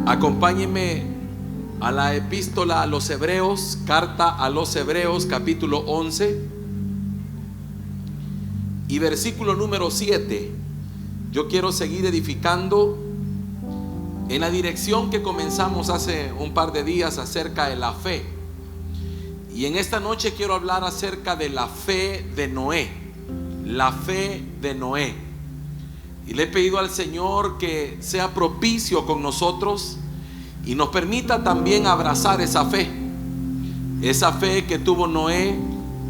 Acompáñenme a la epístola a los Hebreos, carta a los Hebreos, capítulo 11 y versículo número 7. Yo quiero seguir edificando en la dirección que comenzamos hace un par de días acerca de la fe. Y en esta noche quiero hablar acerca de la fe de Noé. La fe de Noé. Y le he pedido al Señor que sea propicio con nosotros y nos permita también abrazar esa fe. Esa fe que tuvo Noé,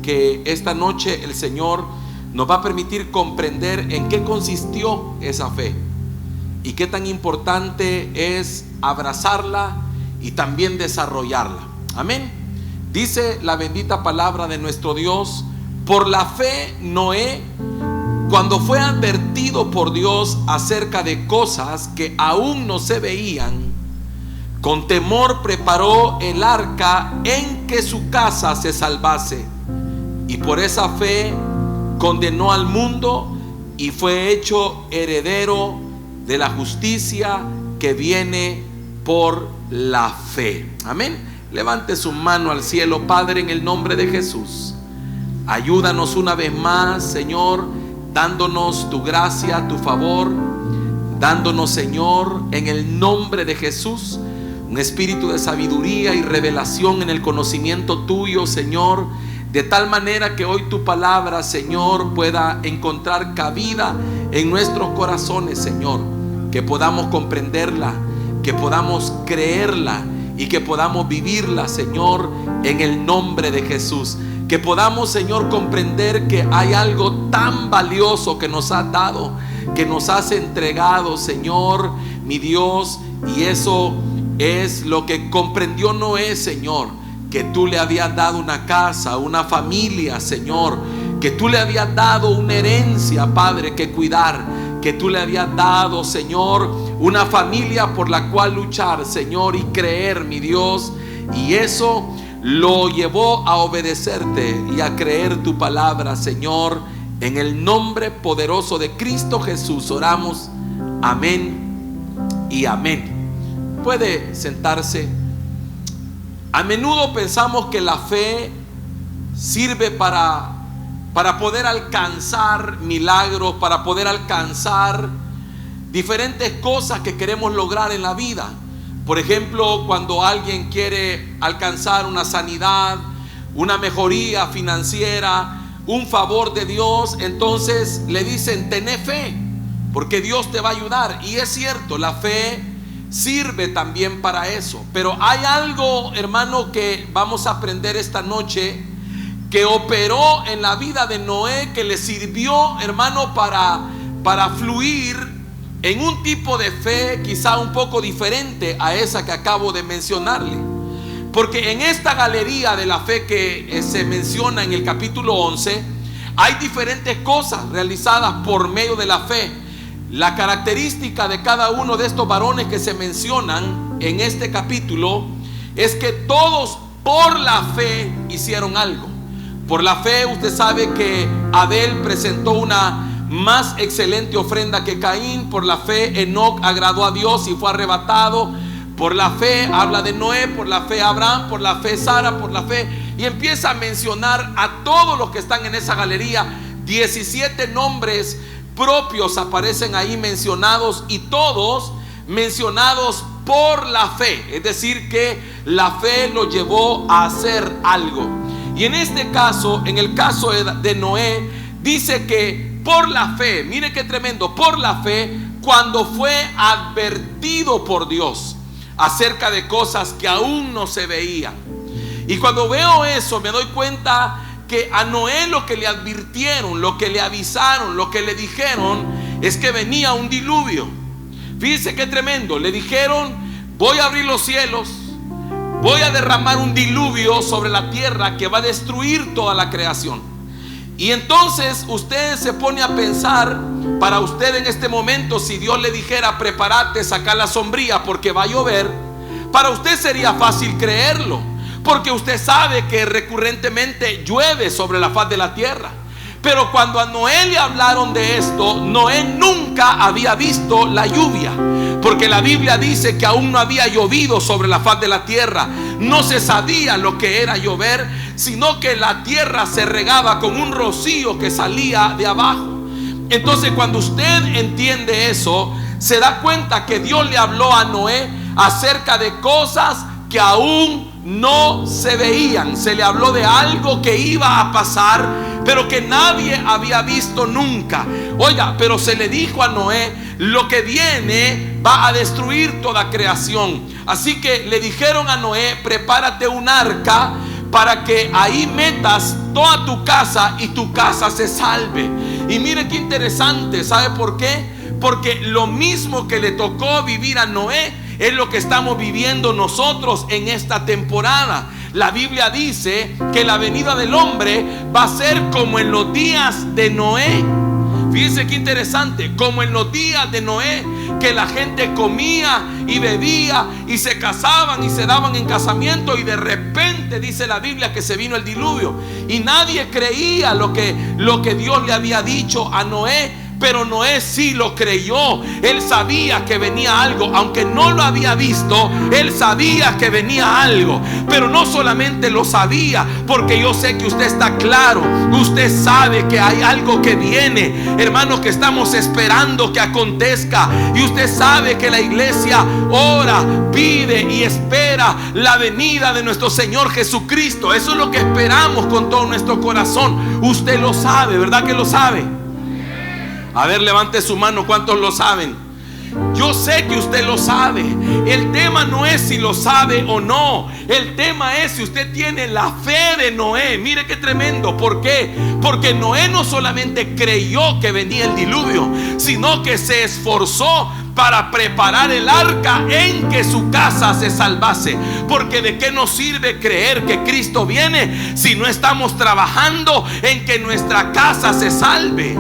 que esta noche el Señor nos va a permitir comprender en qué consistió esa fe y qué tan importante es abrazarla y también desarrollarla. Amén. Dice la bendita palabra de nuestro Dios: por la fe Noé, cuando fue advertido por Dios acerca de cosas que aún no se veían, con temor preparó el arca en que su casa se salvase, y por esa fe condenó al mundo y fue hecho heredero de la justicia que viene por la fe. Amén. Levante su mano al cielo. Padre, en el nombre de Jesús, ayúdanos una vez más, Señor, dándonos tu gracia, tu favor, dándonos, Señor, en el nombre de Jesús, un espíritu de sabiduría y revelación en el conocimiento tuyo, Señor, de tal manera que hoy tu palabra, Señor, pueda encontrar cabida en nuestros corazones, Señor, que podamos comprenderla, que podamos creerla y que podamos vivirla, Señor, en el nombre de Jesús. Que podamos, Señor, comprender que hay algo tan valioso que nos has dado, que nos has entregado, Señor, mi Dios, y eso es lo que comprendió Noé, Señor, que tú le habías dado una casa, una familia, Señor, que tú le habías dado una herencia, Padre, que cuidar, que tú le habías dado, Señor, una familia por la cual luchar, Señor, y creer, mi Dios, y eso lo llevó a obedecerte y a creer tu palabra, Señor. En el nombre poderoso de Cristo Jesús oramos. Amén y amén. Puede sentarse. A menudo pensamos que la fe sirve para poder alcanzar milagros, para poder alcanzar diferentes cosas que queremos lograr en la vida. Por ejemplo, cuando alguien quiere alcanzar una sanidad, una mejoría financiera, un favor de Dios, entonces le dicen: tené fe, porque Dios te va a ayudar. Y es cierto, la fe sirve también para eso. Pero hay algo, hermano, que vamos a aprender esta noche, que operó en la vida de Noé, que le sirvió, hermano, para fluir en un tipo de fe quizá un poco diferente a esa que acabo de mencionarle. Porque en esta galería de la fe que se menciona en el capítulo 11, hay diferentes cosas realizadas por medio de la fe. La característica de cada uno de estos varones que se mencionan en este capítulo es que todos por la fe hicieron algo. Por la fe, usted sabe que Abel presentó una más excelente ofrenda que Caín. Por la fe Enoc agradó a Dios y fue arrebatado. Por la fe habla de Noé, por la fe Abraham, por la fe Sara, por la fe, y empieza a mencionar a todos los que están en esa galería. 17 nombres propios aparecen ahí mencionados, y todos mencionados por la fe. Es decir, que la fe lo llevó a hacer algo. Y en este caso, en el caso de Noé, dice que por la fe, mire qué tremendo, por la fe, cuando fue advertido por Dios acerca de cosas que aún no se veían. Y cuando veo eso, me doy cuenta que a Noé lo que le advirtieron, lo que le avisaron, lo que le dijeron es que venía un diluvio. Fíjese qué tremendo. Le dijeron: voy a abrir los cielos, voy a derramar un diluvio sobre la tierra que va a destruir toda la creación. Y entonces usted se pone a pensar, para usted en este momento, si Dios le dijera: prepárate, saca la sombría porque va a llover, para usted sería fácil creerlo, porque usted sabe que recurrentemente llueve sobre la faz de la tierra. Pero cuando a Noé le hablaron de esto, Noé nunca había visto la lluvia, porque la Biblia dice que aún no había llovido sobre la faz de la tierra. No se sabía lo que era llover, sino que la tierra se regaba con un rocío que salía de abajo. Entonces, cuando usted entiende eso, se da cuenta que Dios le habló a Noé acerca de cosas que aún no se veían. Se le habló de algo que iba a pasar, pero que nadie había visto nunca. Oiga, pero se le dijo a Noé: lo que viene va a destruir toda creación. Así que le dijeron a Noé: prepárate un arca para que ahí metas toda tu casa y tu casa se salve. Y mire qué interesante, ¿sabe por qué? Porque lo mismo que le tocó vivir a Noé es lo que estamos viviendo nosotros en esta temporada. La Biblia dice que la venida del hombre va a ser como en los días de Noé. Fíjense qué interesante, como en los días de Noé, que la gente comía y bebía y se casaban y se daban en casamiento, y de repente dice la Biblia que se vino el diluvio y nadie creía lo que Dios le había dicho a Noé. Pero Noé sí lo creyó. Él sabía que venía algo, aunque no lo había visto. Él sabía que venía algo, pero no solamente lo sabía, porque yo sé que usted está claro. Usted sabe que hay algo que viene, hermanos, que estamos esperando que acontezca. Y usted sabe que la iglesia ora, pide y espera la venida de nuestro Señor Jesucristo. Eso es lo que esperamos con todo nuestro corazón. Usted lo sabe, ¿verdad que lo sabe? A ver, levante su mano, ¿cuántos lo saben? Yo sé que usted lo sabe. El tema no es si lo sabe o no. El tema es si usted tiene la fe de Noé. Mire qué tremendo. ¿Por qué? Porque Noé no solamente creyó que venía el diluvio, sino que se esforzó para preparar el arca en que su casa se salvase. Porque ¿de qué nos sirve creer que Cristo viene si no estamos trabajando en que nuestra casa se salve?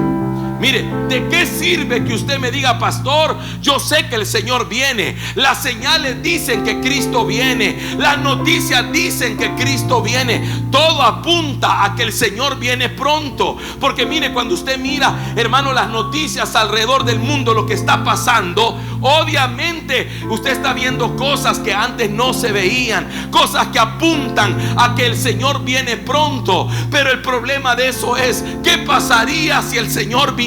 Mire, ¿de qué sirve que usted me diga: pastor, yo sé que el Señor viene? Las señales dicen que Cristo viene, las noticias dicen que Cristo viene. Todo apunta a que el Señor viene pronto. Porque mire, cuando usted mira, hermano, las noticias alrededor del mundo, lo que está pasando, obviamente usted está viendo cosas que antes no se veían, cosas que apuntan a que el Señor viene pronto. Pero el problema de eso es: ¿qué pasaría si el Señor viniera?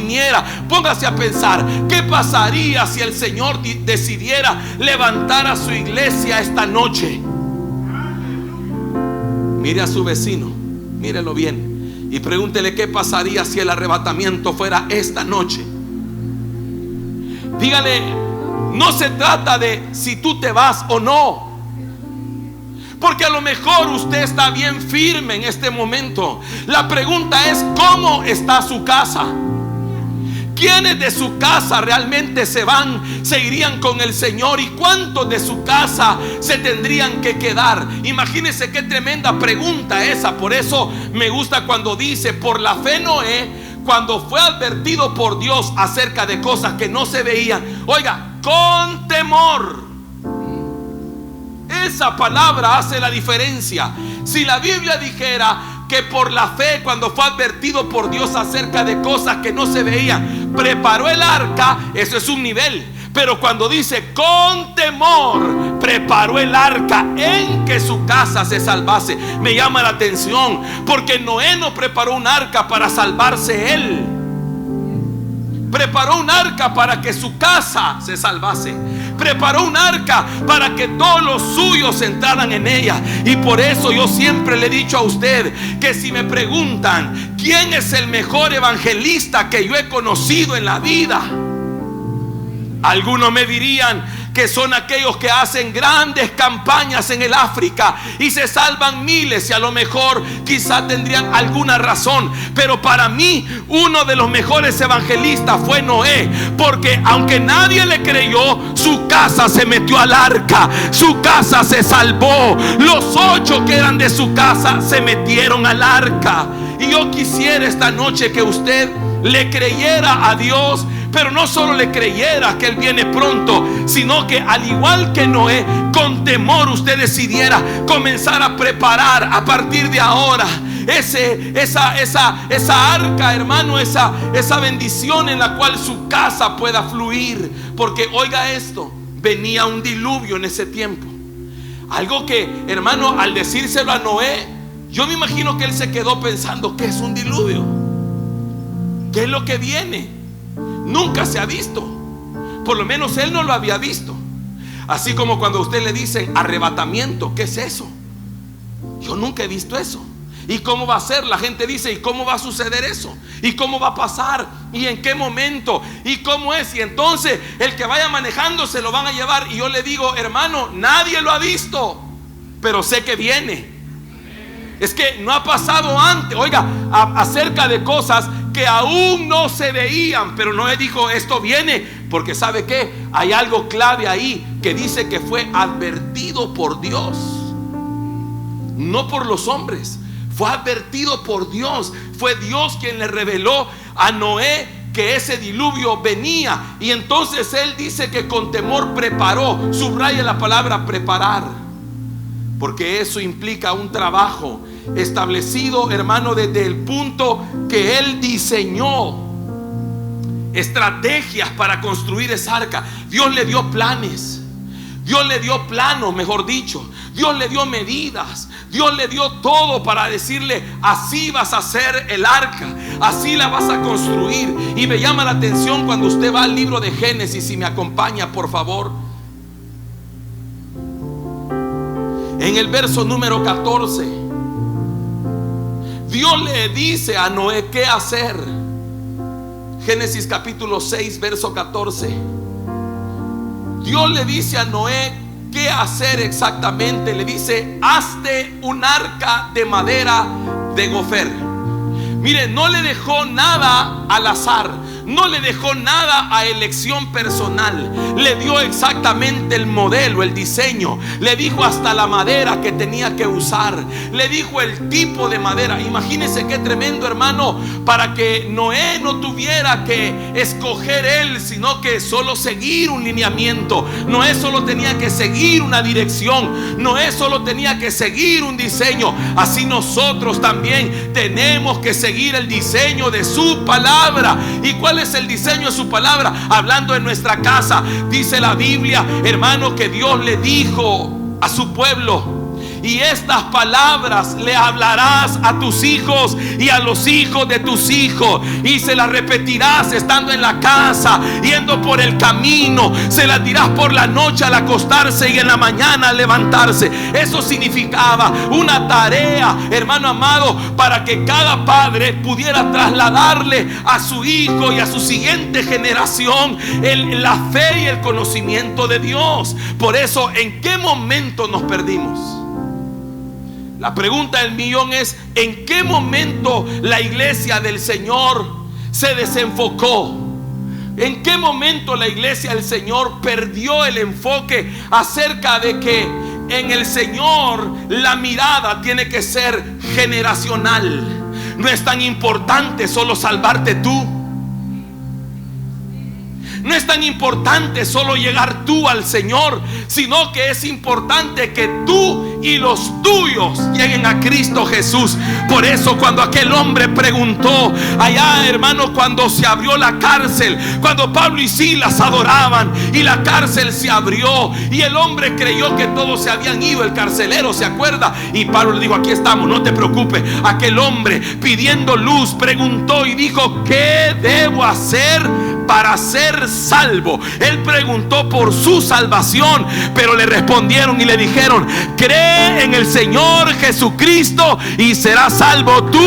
Póngase a pensar, ¿qué pasaría si el Señor decidiera levantar a su iglesia esta noche? Mire a su vecino, mírelo bien y pregúntele: ¿qué pasaría si el arrebatamiento fuera esta noche? Dígale: no se trata de si tú te vas o no, porque a lo mejor usted está bien firme en este momento. La pregunta es: ¿cómo está su casa? ¿Quiénes de su casa realmente se irían con el Señor? ¿Y cuántos de su casa se tendrían que quedar? Imagínense qué tremenda pregunta esa. Por eso me gusta cuando dice: por la fe Noé, cuando fue advertido por Dios acerca de cosas que no se veían, oiga, con temor. Esa palabra hace la diferencia. Si la Biblia dijera que por la fe, cuando fue advertido por Dios acerca de cosas que no se veían, preparó el arca, eso es un nivel. Pero cuando dice con temor, preparó el arca en que su casa se salvase, me llama la atención, porque Noé no preparó un arca para salvarse él. Preparó un arca para que su casa se salvase. Preparó un arca para que todos los suyos entraran en ella. Y por eso yo siempre le he dicho a usted que si me preguntan quién es el mejor evangelista que yo he conocido en la vida, algunos me dirían que son aquellos que hacen grandes campañas en el África y se salvan miles, y a lo mejor quizá tendrían alguna razón. Pero para mí uno de los mejores evangelistas fue Noé, porque aunque nadie le creyó, su casa se metió al arca, su casa se salvó. Los 8 que eran de su casa se metieron al arca. Y yo quisiera esta noche que usted le creyera a Dios, pero no solo le creyera que Él viene pronto, sino que al igual que Noé, con temor usted decidiera comenzar a preparar a partir de ahora. esa arca, hermano, esa bendición en la cual su casa pueda fluir. Porque oiga esto, venía un diluvio en ese tiempo. Algo que, hermano, al decírselo a Noé, yo me imagino que él se quedó pensando: ¿qué es un diluvio? ¿Qué es lo que viene? Nunca se ha visto. Por lo menos él no lo había visto. Así como cuando a usted le dicen arrebatamiento, ¿qué es eso? Yo nunca he visto eso. ¿Y cómo va a ser? La gente dice: ¿y cómo va a suceder eso? ¿Y cómo va a pasar? ¿Y en qué momento? ¿Y cómo es? Y entonces el que vaya manejando se lo van a llevar. Y yo le digo: hermano, nadie lo ha visto, pero sé que viene. Es que no ha pasado antes. Oiga, acerca de cosas que aún no se veían, pero Noé dijo: esto viene. Porque ¿sabe qué? Hay algo clave ahí que dice que fue advertido por Dios, no por los hombres. Fue advertido por Dios. Fue Dios quien le reveló a Noé que ese diluvio venía. Y entonces él dice que con temor preparó. Subraya la palabra preparar, porque eso implica un trabajo establecido, hermano, desde el punto que él diseñó estrategias para construir esa arca. Dios le dio planes, Dios le dio planos, mejor dicho. Dios le dio medidas, Dios le dio todo para decirle: así vas a hacer el arca, así la vas a construir. Y me llama la atención cuando usted va al libro de Génesis, si me acompaña por favor, en el verso número 14. Dios le dice a Noé qué hacer. Génesis capítulo 6, verso 14. Dios le dice a Noé qué hacer exactamente. Le dice: hazte un arca de madera de gofer. Mire, no le dejó nada al azar, no le dejó nada a elección personal. Le dio exactamente el modelo, el diseño. Le dijo hasta la madera que tenía que usar. Le dijo el tipo de madera. Imagínense qué tremendo, hermano, para que Noé no tuviera que escoger él, sino que solo seguir un lineamiento. Noé solo tenía que seguir una dirección. Noé solo tenía que seguir un diseño. Así nosotros también tenemos que seguir el diseño de su palabra. ¿Y cuál es el diseño de su palabra? Hablando de nuestra casa, dice la Biblia, hermano, que Dios le dijo a su pueblo: y estas palabras le hablarás a tus hijos y a los hijos de tus hijos, y se las repetirás estando en la casa, yendo por el camino, se las dirás por la noche al acostarse y en la mañana al levantarse. Eso significaba una tarea, hermano amado, para que cada padre pudiera trasladarle a su hijo y a su siguiente generación la fe y el conocimiento de Dios. Por eso, ¿en qué momento nos perdimos? La pregunta del millón es: ¿en qué momento la iglesia del Señor se desenfocó? ¿En qué momento la iglesia del Señor perdió el enfoque acerca de que en el Señor la mirada tiene que ser generacional? No es tan importante solo salvarte tú. No es tan importante solo llegar tú al Señor, sino que es importante que tú y los tuyos lleguen a Cristo Jesús. Por eso cuando aquel hombre preguntó allá, hermano, cuando se abrió la cárcel, cuando Pablo y Silas adoraban y la cárcel se abrió y el hombre creyó que todos se habían ido, el carcelero, ¿se acuerda? Y Pablo le dijo: aquí estamos, no te preocupes. Aquel hombre, pidiendo luz, preguntó y dijo: ¿qué debo hacer para ser salvo? Él preguntó por su salvación, pero le respondieron y le dijeron: cree en el Señor Jesucristo y serás salvo tú.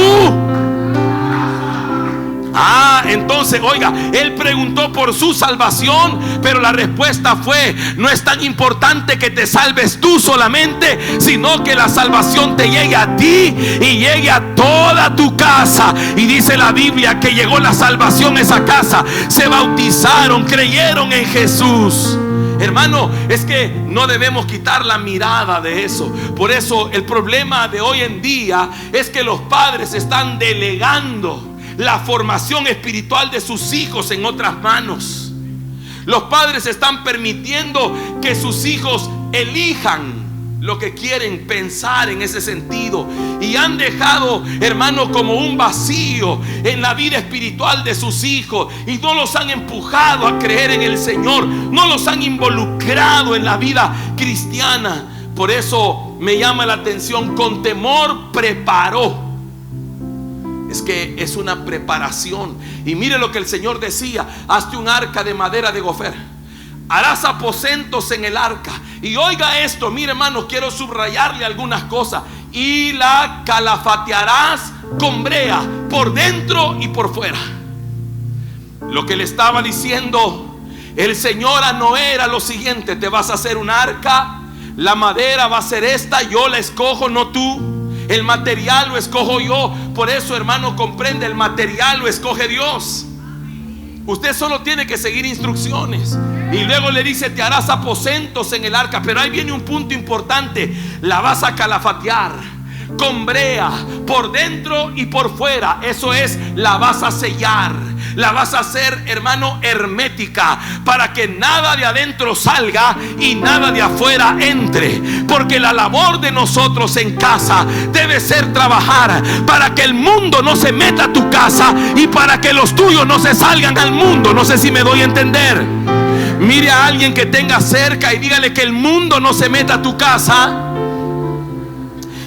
Entonces, oiga, él preguntó por su salvación, pero la respuesta fue: no es tan importante que te salves tú solamente, sino que la salvación te llegue a ti y llegue a toda tu casa. Y dice la Biblia que llegó la salvación a esa casa, se bautizaron, creyeron en Jesús. Hermano, es que no debemos quitar la mirada de eso. Por eso el problema de hoy en día es que los padres están delegando la formación espiritual de sus hijos en otras manos. Los padres están permitiendo que sus hijos elijan lo que quieren pensar en ese sentido, y han dejado, hermano, como un vacío en la vida espiritual de sus hijos, y no los han empujado a creer en el Señor, no los han involucrado en la vida cristiana. Por eso me llama la atención, con temor preparó. Es que es una preparación. Y mire lo que el Señor decía: hazte un arca de madera de gofer, harás aposentos en el arca. Y oiga esto, mire hermano, quiero subrayarle algunas cosas. Y la calafatearás con brea por dentro y por fuera. Lo que le estaba diciendo el Señor a Noé era lo siguiente: te vas a hacer un arca, la madera va a ser esta, yo la escojo, no tú. El material lo escojo yo. Por eso, hermano, comprende, el material lo escoge Dios. Usted solo tiene que seguir instrucciones. Y luego le dice: te harás aposentos en el arca. Pero ahí viene un punto importante: la vas a calafatear con brea por dentro y por fuera. Eso es, la vas a sellar, la vas a hacer, hermano, hermética, para que nada de adentro salga y nada de afuera entre. Porque la labor de nosotros en casa debe ser trabajar para que el mundo no se meta a tu casa y para que los tuyos no se salgan al mundo. No sé si me doy a entender. Mire a alguien que tenga cerca y dígale que el mundo no se meta a tu casa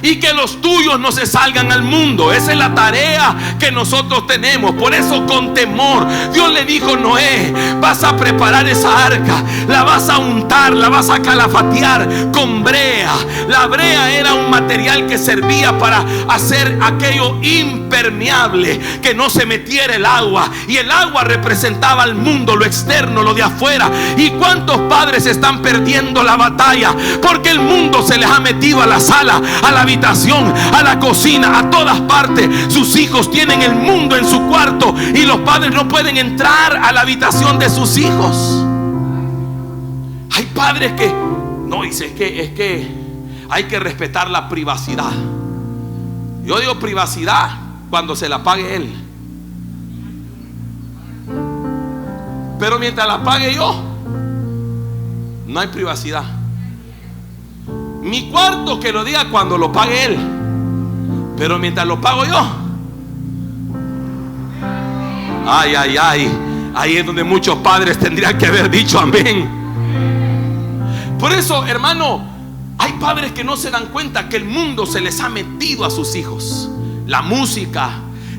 y que los tuyos no se salgan al mundo. Esa es la tarea que nosotros tenemos. Por eso, con temor, Dios le dijo: Noé, vas a preparar esa arca, la vas a untar, la vas a calafatear con brea. La brea era un material que servía para hacer aquello impermeable, que no se metiera el agua. Y el agua representaba al mundo, lo externo, lo de afuera. ¿Y cuántos padres están perdiendo la batalla? Porque el mundo se les ha metido a la sala, a la habitación, a la cocina, a todas partes. Sus hijos tienen el mundo en su cuarto y los padres no pueden entrar a la habitación de sus hijos. Hay padres que no dicen: es que hay que respetar la privacidad. Yo digo privacidad cuando se la pague él, pero mientras la pague yo, no hay privacidad. Mi cuarto que lo diga cuando lo pague él, pero mientras lo pago yo, ay, ay, ay. Ahí es donde muchos padres tendrían que haber dicho amén. Por eso, hermano, hay padres que no se dan cuenta que el mundo se les ha metido a sus hijos. La música,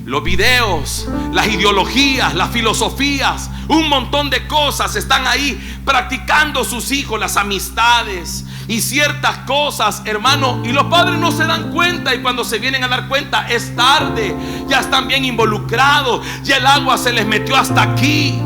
los videos, las ideologías, las filosofías, un montón de cosas están ahí practicando sus hijos, las amistades y ciertas cosas, hermano, y los padres no se dan cuenta, y cuando se vienen a dar cuenta es tarde. Ya están bien involucrados, ya el agua se les metió hasta aquí.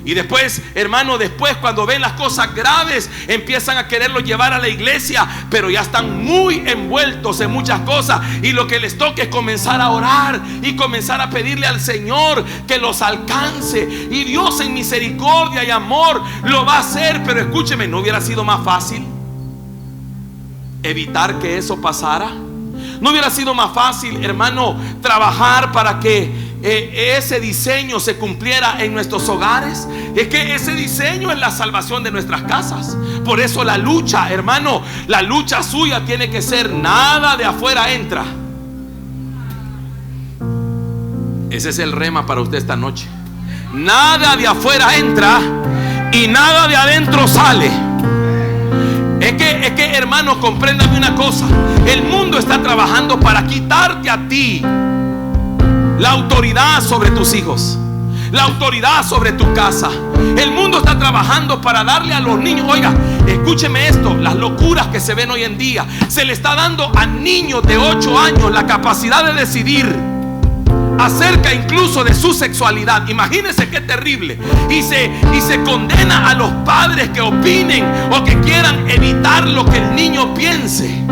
Y después, hermano, después cuando ven las cosas graves, empiezan a quererlo llevar a la iglesia, pero ya están muy envueltos en muchas cosas, y lo que les toca es comenzar a orar y comenzar a pedirle al Señor que los alcance. Y Dios, en misericordia y amor, lo va a hacer. Pero escúcheme, ¿no hubiera sido más fácil evitar que eso pasara? ¿No hubiera sido más fácil, hermano, trabajar para que ese diseño se cumpliera en nuestros hogares? Es que ese diseño es la salvación de nuestras casas. Por eso la lucha, hermano, la lucha suya tiene que ser: nada de afuera entra. Ese es el rema para usted esta noche. Nada de afuera entra y nada de adentro sale. Es que hermano, compréndame una cosa: el mundo está trabajando para quitarte a ti la autoridad sobre tus hijos, la autoridad sobre tu casa. El mundo está trabajando para darle a los niños, oiga, escúcheme esto, las locuras que se ven hoy en día. Se le está dando a niños de 8 años la capacidad de decidir acerca incluso de su sexualidad. Imagínense qué terrible. Y se condena a los padres que opinen o que quieran evitar lo que el niño piense.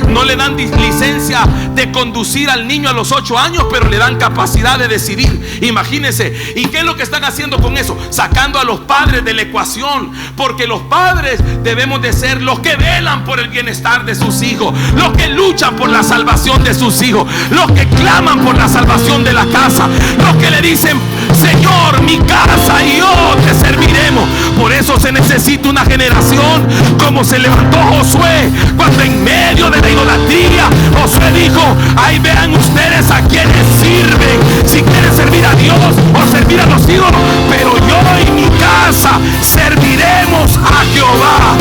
No le dan licencia de conducir al niño a los 8 años, pero le dan capacidad de decidir. Imagínense. ¿Y qué es lo que están haciendo con eso? Sacando a los padres de la ecuación. Porque los padres debemos de ser los que velan por el bienestar de sus hijos, los que luchan por la salvación de sus hijos, los que claman por la salvación de la casa, los que le dicen: Señor, mi casa y yo te serviremos. Por eso se necesita una generación como se levantó Josué, cuando en medio de la idolatría Josué dijo: ahí vean ustedes a quienes sirven, si quieren servir a Dios o servir a los ídolos, pero yo y mi casa serviremos a Jehová.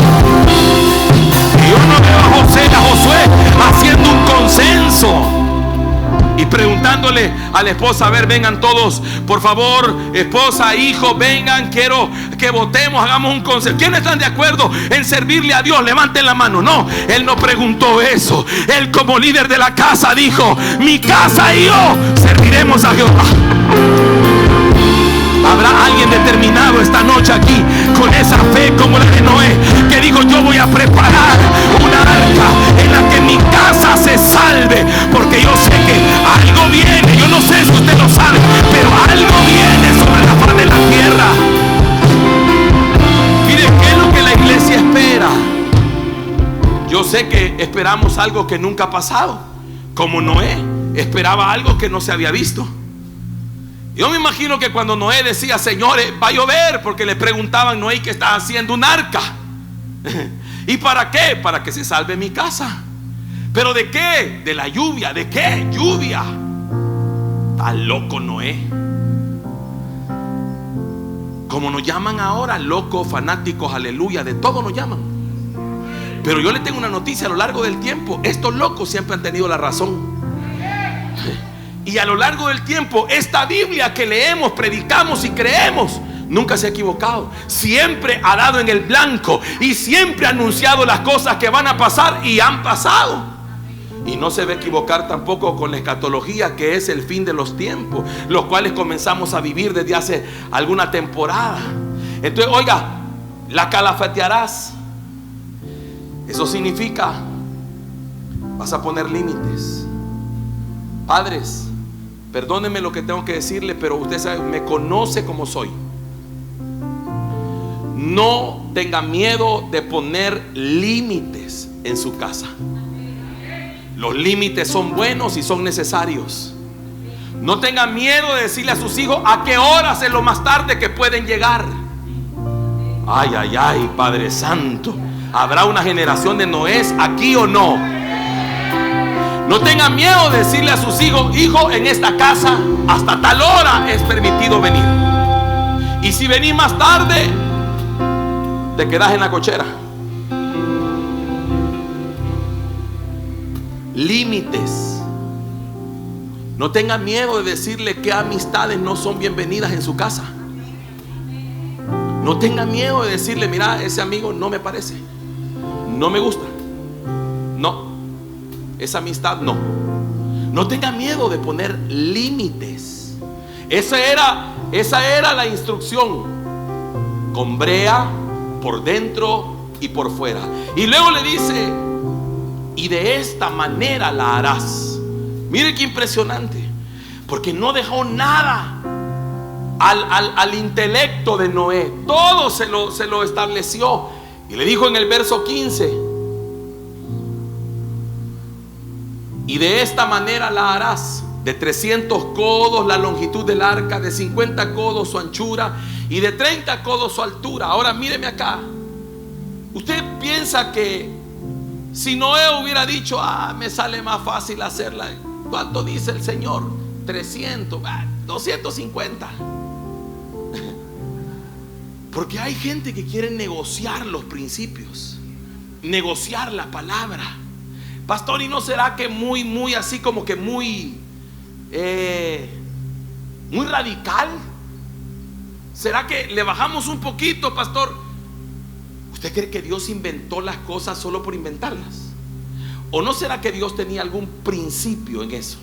Y yo no veo a Josué haciendo un consenso y preguntándole a la esposa: a ver, vengan todos, por favor, esposa, hijo, vengan, quiero que votemos, hagamos un consejo. ¿Quiénes están de acuerdo en servirle a Dios? Levanten la mano. No, él no preguntó eso. Él, como líder de la casa, dijo: mi casa y yo serviremos a Jehová. Habrá alguien determinado esta noche aquí con esa fe como la de Noé, que dijo: yo voy a preparar una arca en la que mi casa se salve, porque yo sé que algo viene. Yo no sé si usted lo sabe, pero algo viene sobre la faz de la tierra. Mire, ¿qué es lo que la iglesia espera? Yo sé que esperamos algo que nunca ha pasado, como Noé esperaba algo que no se había visto. Yo me imagino que cuando Noé decía: señores, va a llover, porque le preguntaban: Noé, ¿qué estás haciendo? Un arca. ¿Y para qué? Para que se salve mi casa. ¿Pero de qué? De la lluvia. ¿De qué? Lluvia. Está loco Noé. Como nos llaman ahora, locos, fanáticos, aleluya, de todo nos llaman. Pero yo le tengo una noticia: a lo largo del tiempo, estos locos siempre han tenido la razón. Y a lo largo del tiempo, esta Biblia que leemos, predicamos y creemos, nunca se ha equivocado. Siempre ha dado en el blanco y siempre ha anunciado las cosas que van a pasar y han pasado. Y no se va a equivocar tampoco con la escatología, que es el fin de los tiempos, los cuales comenzamos a vivir desde hace alguna temporada. Entonces, oiga, la calafatearás. Eso significa: vas a poner límites. Padres, perdónenme lo que tengo que decirle, pero usted sabe, me conoce como soy. No tenga miedo de poner límites en su casa. Los límites son buenos y son necesarios. No tenga miedo de decirle a sus hijos a qué horas es lo más tarde que pueden llegar. Ay, ay, ay, Padre Santo, ¿habrá una generación de Noés aquí o no? No tenga miedo de decirle a sus hijos: hijo, en esta casa hasta tal hora es permitido venir. Y si venís más tarde, te quedas en la cochera. Límites. No tenga miedo de decirle que amistades no son bienvenidas en su casa. No tenga miedo de decirle: mira, ese amigo no me parece, no me gusta, no, esa amistad no. No tenga miedo de poner límites. Esa era la instrucción, con brea por dentro y por fuera. Y luego le dice: y de esta manera la harás. Mire qué impresionante, porque no dejó nada al intelecto de Noé. Todo se lo estableció. Y le dijo en el verso 15: y de esta manera la harás: de 300 codos la longitud del arca, de 50 codos su anchura y de 30 codos su altura. Ahora míreme acá. Usted piensa que si Noé hubiera dicho: me sale más fácil hacerla, ¿cuánto dice el Señor? 300, 250. Porque hay gente que quiere negociar los principios, negociar la palabra. Pastor, ¿y no será que muy así como que muy radical? ¿Será que le bajamos un poquito, pastor? ¿Usted cree que Dios inventó las cosas solo por inventarlas? ¿O no será que Dios tenía algún principio en eso?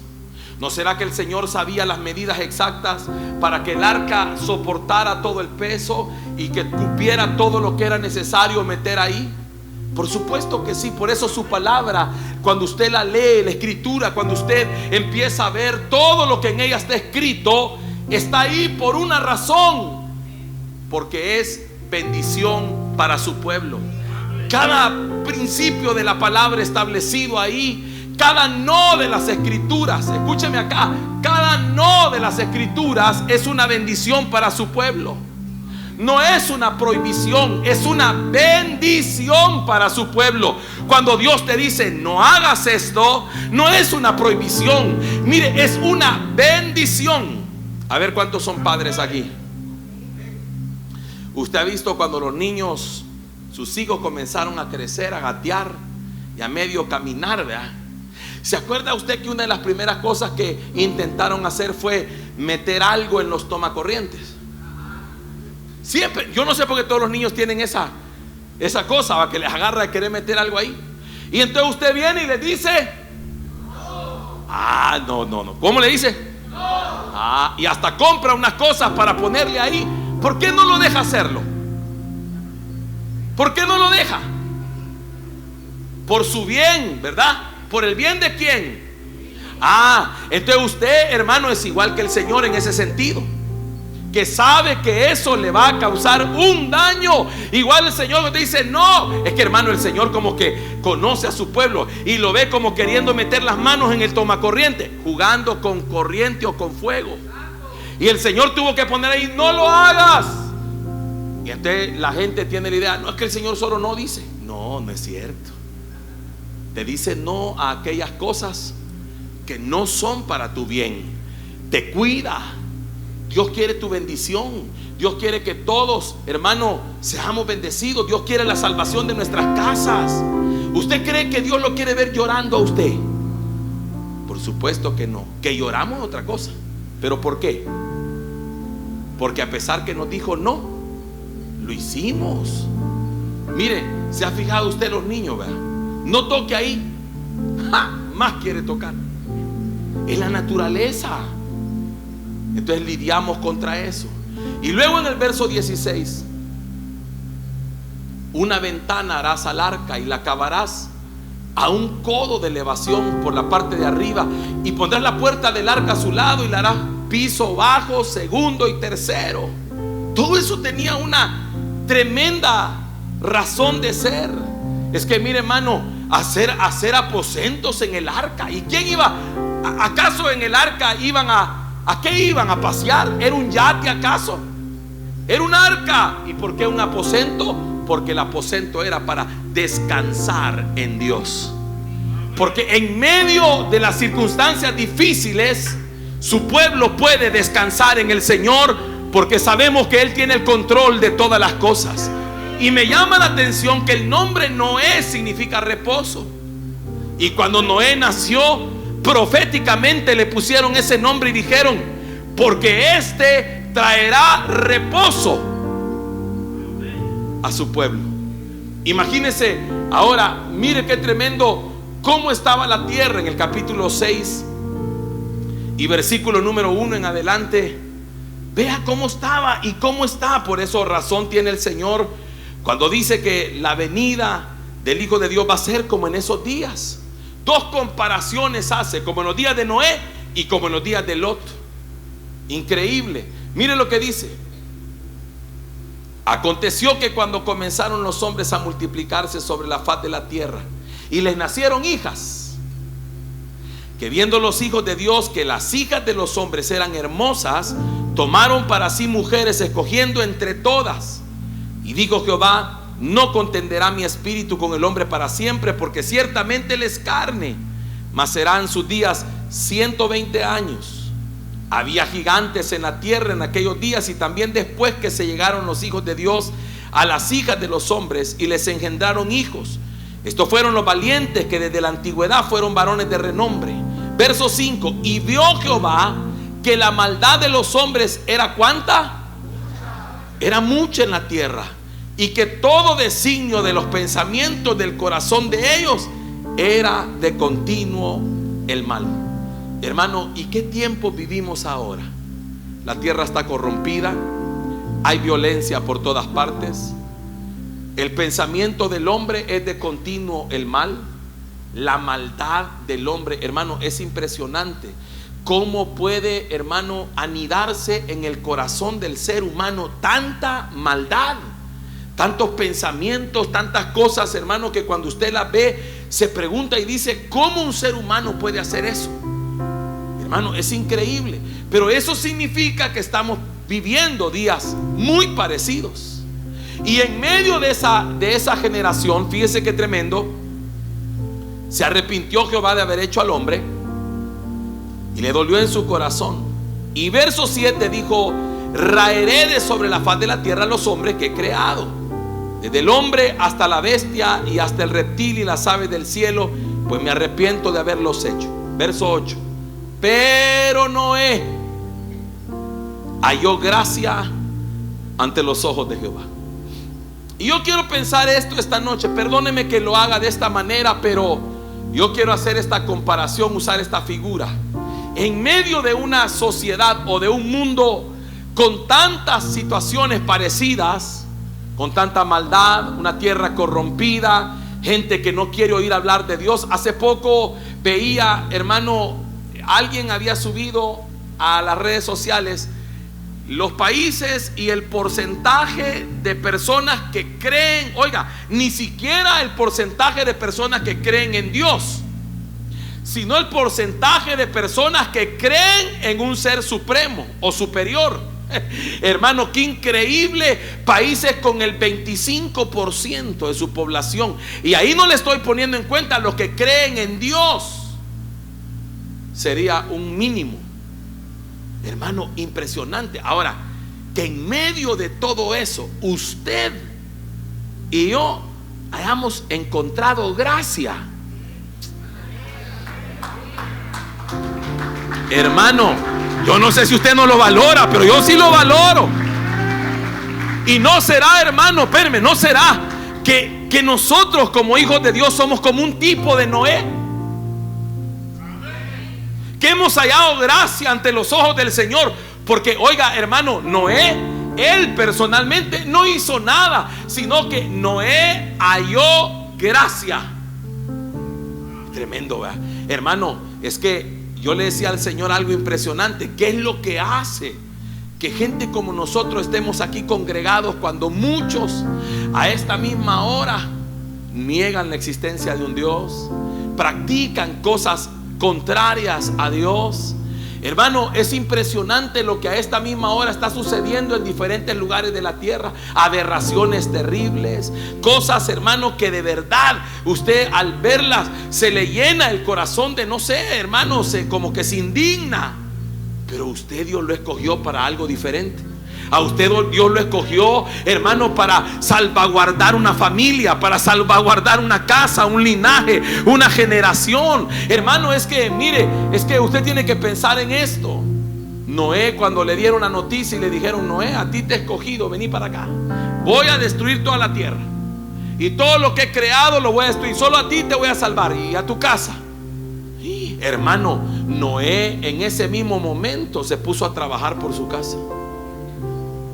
¿No será que el Señor sabía las medidas exactas para que el arca soportara todo el peso y que cupiera todo lo que era necesario meter ahí? Por supuesto que sí. Por eso su palabra, cuando usted la lee, la escritura, cuando usted empieza a ver todo lo que en ella está escrito, está ahí por una razón, porque es bendición para su pueblo. Cada principio de la palabra establecido ahí, Cada no de las escrituras, escúcheme acá, cada no de las escrituras es una bendición para su pueblo. No es una prohibición, es una bendición para su pueblo. Cuando Dios te dice no hagas esto, no es una prohibición, mire, es una bendición. A ver cuántos son padres aquí. Usted ha visto cuando los niños, sus hijos comenzaron a crecer, a gatear y a medio caminar, ¿verdad? ¿Se acuerda usted que una de las primeras cosas que intentaron hacer fue meter algo en los tomacorrientes? Siempre, yo no sé por qué todos los niños tienen esa cosa, ¿va? Que les agarra de querer meter algo ahí. Y entonces usted viene y les dice no. ¿Cómo le dice? Y hasta compra unas cosas para ponerle ahí. ¿Por qué no lo deja hacerlo? ¿Por qué no lo deja? Por su bien, ¿verdad? ¿Por el bien de quién? Entonces usted, hermano, es igual que el Señor en ese sentido, que sabe que eso le va a causar un daño. Igual el Señor te dice no. Es que, hermano, el Señor como que conoce a su pueblo y lo ve como queriendo meter las manos en el tomacorriente, jugando con corriente o con fuego. Y el Señor tuvo que poner ahí, no lo hagas. Y entonces la gente tiene la idea, no, es que el Señor solo no dice. No es cierto. Te dice no a aquellas cosas que no son para tu bien. Te cuida. Dios quiere tu bendición. Dios quiere que todos, hermano, seamos bendecidos. Dios quiere la salvación de nuestras casas. ¿Usted cree que Dios lo quiere ver llorando a usted? Por supuesto que no. Que lloramos es otra cosa. ¿Pero por qué? Porque a pesar que nos dijo no, lo hicimos. Mire, ¿se ha fijado usted los niños, verdad? No toque ahí. Más quiere tocar. Es la naturaleza. Entonces lidiamos contra eso. Y luego en el verso 16, una ventana harás al arca y la acabarás a un codo de elevación por la parte de arriba, y pondrás la puerta del arca a su lado y la harás piso bajo, segundo y tercero. Todo eso tenía una tremenda razón de ser. Es que mire, hermano, hacer aposentos en el arca. ¿Y quién iba? ¿Acaso en el arca iban a qué iban a pasear? ¿Era un yate acaso? Era un arca. ¿Y por qué un aposento? Porque el aposento era para descansar en Dios. Porque en medio de las circunstancias difíciles, su pueblo puede descansar en el Señor, porque sabemos que Él tiene el control de todas las cosas. Y me llama la atención que el nombre Noé significa reposo. Y cuando Noé nació, proféticamente le pusieron ese nombre y dijeron, porque este traerá reposo a su pueblo. Imagínese ahora, mire qué tremendo cómo estaba la tierra en el capítulo 6 y versículo número 1 en adelante. Vea cómo estaba y cómo está. Por eso razón tiene el Señor cuando dice que la venida del Hijo de Dios va a ser como en esos días. Dos comparaciones hace, como en los días de Noé y como en los días de Lot. Increíble. Mire lo que dice. Aconteció que cuando comenzaron los hombres a multiplicarse sobre la faz de la tierra y les nacieron hijas, que viendo los hijos de Dios que las hijas de los hombres eran hermosas, tomaron para sí mujeres, escogiendo entre todas. Y dijo Jehová, no contenderá mi espíritu con el hombre para siempre, porque ciertamente él es carne, mas serán sus días 120 años. Había gigantes en la tierra en aquellos días, y también después que se llegaron los hijos de Dios a las hijas de los hombres y les engendraron hijos. Estos fueron los valientes que desde la antigüedad fueron varones de renombre. Verso 5. Y vio Jehová que la maldad de los hombres era ¿cuánta? Era mucha en la tierra, y que todo designio de los pensamientos del corazón de ellos era de continuo el mal. Hermano, ¿y qué tiempo vivimos ahora? La tierra está corrompida, hay violencia por todas partes, el pensamiento del hombre es de continuo el mal, la maldad del hombre, hermano, es impresionante. ¿Cómo puede, hermano, anidarse en el corazón del ser humano tanta maldad? Tantos pensamientos, tantas cosas, hermano, que cuando usted las ve se pregunta y dice: ¿cómo un ser humano puede hacer eso? Hermano, es increíble. Pero eso significa que estamos viviendo días muy parecidos. Y en medio de esa generación, fíjese qué tremendo, se arrepintió Jehová de haber hecho al hombre y le dolió en su corazón. Y verso 7 dijo: raeré de sobre la faz de la tierra a los hombres que he creado, desde el hombre hasta la bestia y hasta el reptil y las aves del cielo, pues me arrepiento de haberlos hecho. Verso 8: pero Noé halló gracia ante los ojos de Jehová. Y yo quiero pensar esto esta noche. Perdóneme que lo haga de esta manera, pero yo quiero hacer esta comparación, usar esta figura. En medio de una sociedad o de un mundo con tantas situaciones parecidas, con tanta maldad, una tierra corrompida, gente que no quiere oír hablar de Dios. Hace poco veía, hermano, alguien había subido a las redes sociales los países y el porcentaje de personas que creen, oiga, ni siquiera el porcentaje de personas que creen en Dios, sino el porcentaje de personas que creen en un ser supremo o superior. Hermano, qué increíble. Países con el 25% de su población. Y ahí no le estoy poniendo en cuenta los que creen en Dios. Sería un mínimo. Hermano, impresionante. Ahora, que en medio de todo eso, usted y yo hayamos encontrado gracia. Hermano, yo no sé si usted no lo valora, pero yo sí lo valoro. Y no será, hermano, espérame, no será que nosotros como hijos de Dios somos como un tipo de Noé, que hemos hallado gracia ante los ojos del Señor. Porque oiga, hermano, Noé, él personalmente no hizo nada, sino que Noé halló gracia. Tremendo, ¿verdad? Hermano, es que yo le decía al Señor algo impresionante. ¿Qué es lo que hace que gente como nosotros estemos aquí congregados cuando muchos a esta misma hora niegan la existencia de un Dios, practican cosas contrarias a Dios? Hermano, es impresionante lo que a esta misma hora está sucediendo en diferentes lugares de la tierra. Aberraciones terribles, cosas, hermano, que de verdad usted al verlas se le llena el corazón de, no sé, hermano, como que se indigna. Pero usted, Dios lo escogió para algo diferente. A usted Dios lo escogió, hermano, para salvaguardar una familia, para salvaguardar una casa, un linaje, una generación. Hermano, es que, mire, es que usted tiene que pensar en esto. Noé, cuando le dieron la noticia y le dijeron: Noé, a ti te he escogido, vení para acá, voy a destruir toda la tierra y todo lo que he creado lo voy a destruir, solo a ti te voy a salvar y a tu casa. Y, hermano, Noé en ese mismo momento se puso a trabajar por su casa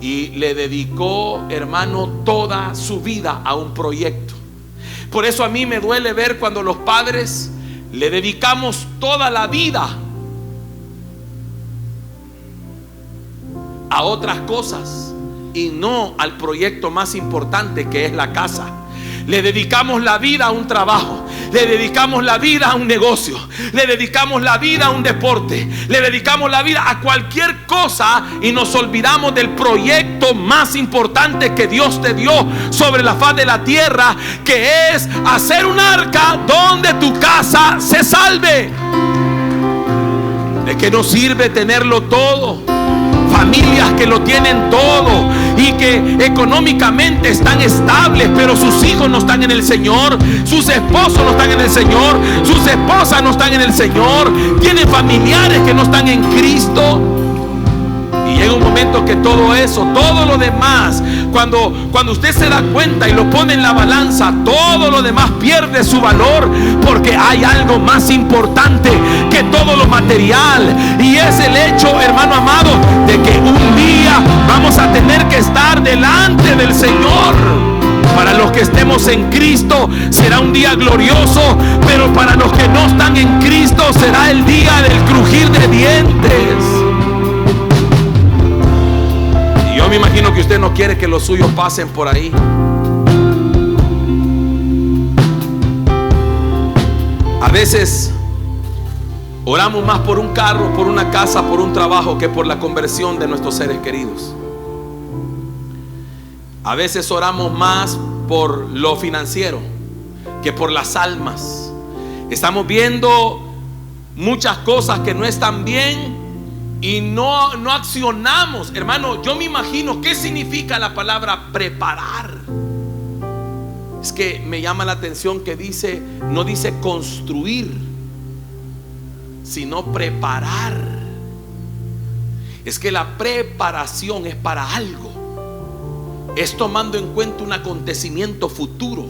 y le dedicó, hermano, toda su vida a un proyecto. Por eso a mí me duele ver cuando los padres le dedicamos toda la vida a otras cosas y no al proyecto más importante, que es la casa. Le dedicamos la vida a un trabajo, le dedicamos la vida a un negocio, le dedicamos la vida a un deporte, le dedicamos la vida a cualquier cosa y nos olvidamos del proyecto más importante que Dios te dio sobre la faz de la tierra, que es hacer un arca donde tu casa se salve. ¿De qué nos sirve tenerlo todo? Familias que lo tienen todo y que económicamente están estables, pero sus hijos no están en el Señor, sus esposos no están en el Señor, sus esposas no están en el Señor, tienen familiares que no están en Cristo. Y llega un momento que todo eso, todo lo demás, cuando usted se da cuenta y lo pone en la balanza, todo lo demás pierde su valor, porque hay algo más importante que todo lo material, y es el hecho, hermano amado, de que un día vamos a tener que estar delante del Señor. Para los que estemos en Cristo será un día glorioso, pero para los que no están en Cristo será el día del crujir de dientes. Yo me imagino que usted no quiere que los suyos pasen por ahí. veces oramos más por un carro, por una casa, por un trabajo, que por la conversión de nuestros seres queridos. A veces oramos más por lo financiero que por las almas. Estamos viendo muchas cosas que no están bien y no accionamos. Hermano, yo me imagino qué significa la palabra preparar. Es que me llama la atención que no dice construir, sino preparar. Es que la preparación es para algo. Es tomando en cuenta un acontecimiento futuro.